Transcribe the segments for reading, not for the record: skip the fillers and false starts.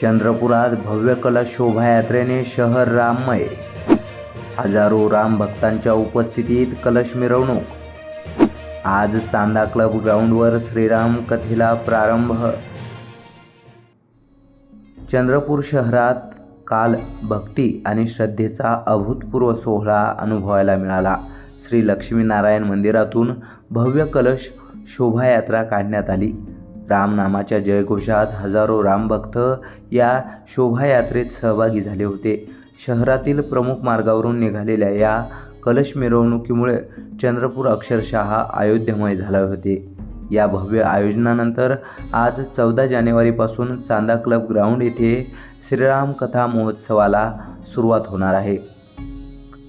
चंद्रपुरात भव्य कलश शोभायात्रेने शहर राममय। हजारो राम भक्तांच्या उपस्थितीत कलश मिरवणूक। आज चांदा क्लब ग्राउंडवर श्रीराम कथेला प्रारंभ। चंद्रपूर शहरात काल भक्ती आणि श्रद्धेचा अभूतपूर्व सोहळा अनुभवायला मिळाला। श्री लक्ष्मीनारायण मंदिरातून भव्य कलश शोभायात्रा काढण्यात आली। रामनामाच्या जयघोषात हजारो रामभक्त या शोभायात्रेत सहभागी झाले होते। शहरातील प्रमुख मार्गावरून निघालेल्या या कलश मिरवणुकीमुळे चंद्रपूर अक्षरशः अयोध्यमय झाले होते। या भव्य आयोजनानंतर आज 14 जानेवारीपासून चांदा क्लब ग्राउंड येथे श्रीराम कथा महोत्सवाला सुरुवात होणार आहे।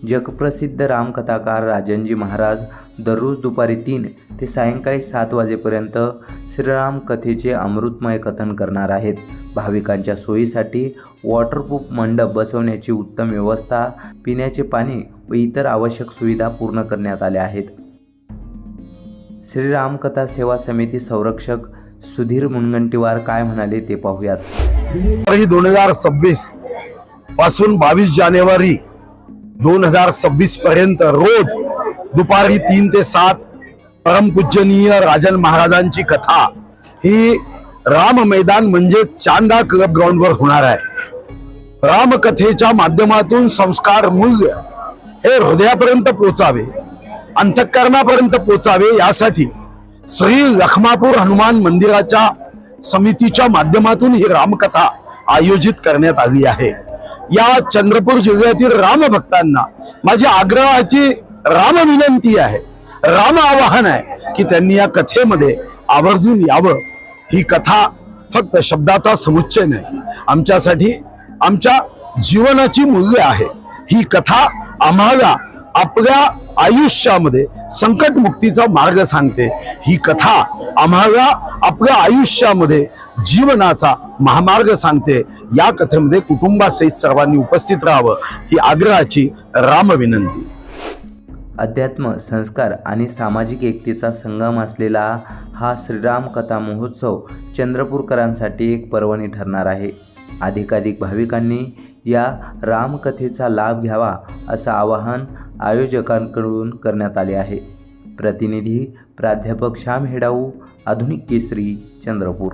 जगप्रसिद्ध रामकथाकार राजनजी महाराज दररोज दुपारी 3 ते सायंकाळी 7 वाजेपर्यंत श्रीराम कथेचे अमृतमय कथन करणार आहेत। भाविकांच्या सोयीसाठी वॉटरप्रूफ मंडप बसवण्याची उत्तम व्यवस्था, पिण्याचे पाणी व इतर आवश्यक सुविधा पूर्ण करण्यात आल्या आहेत। श्रीराम कथा सेवा समिती संरक्षक सुधीर मुनगंटीवार काय म्हणाले ते पाहूयात। 2026 पासून 22 जानेवारी 2026 पर्यंत रोज दुपारी 3 ते 7 परमपूजनीय राजन महाराजांची कथा ही राम मैदान म्हणजे चांदा क्लब ग्राउंडवर होणार आहे। रामकथेच्या माध्यमातून संस्कार मूल्य हे हृदयापर्यंत पोचावे, अंतःकरणापर्यंत पोचावे यासाठी श्री लखमापूर हनुमान मंदिराच्या समितीच्या माध्यमातून ही रामकथा आयोजित करण्यात आली आहे। या चंद्रपूर जिल्ह्यातील राम भक्तांना माझी आग्रहाची राम विनंती आहे, राम आवाहन आहे की त्यांनी या कथेमध्ये आवर्जून यावं। ही कथा फक्त शब्दाचा समुच्चय नाही, आमच्यासाठी आमच्या जीवनाची मूल्य आहे। ही कथा आम्हाला आपल्या आयुष्यामध्ये संकट मुक्तीचा मार्ग सांगते। ही कथा आम्हाला आपल्या आयुष्यामध्ये जीवनाचा महामार्ग सांगते। या कथेमध्ये कुटुंबासहित सर्वांनी उपस्थित राहावं ही आग्रहाची राम विनंती। अध्यात्म, संस्कार आणि सामाजिक एकतेचा संगम असलेला हा श्रीराम कथा महोत्सव चंद्रपूरकरांसाठी एक पर्वणी ठरणार आहे। अधिकाधिक भाविकांनी या रामकथेचा लाभ घ्यावा असं आवाहन आयोजकांकडून करण्यात आले आहे। प्रतिनिधी प्राध्यापक श्याम हेडाऊ, आधुनिक केसरी, चंद्रपूर।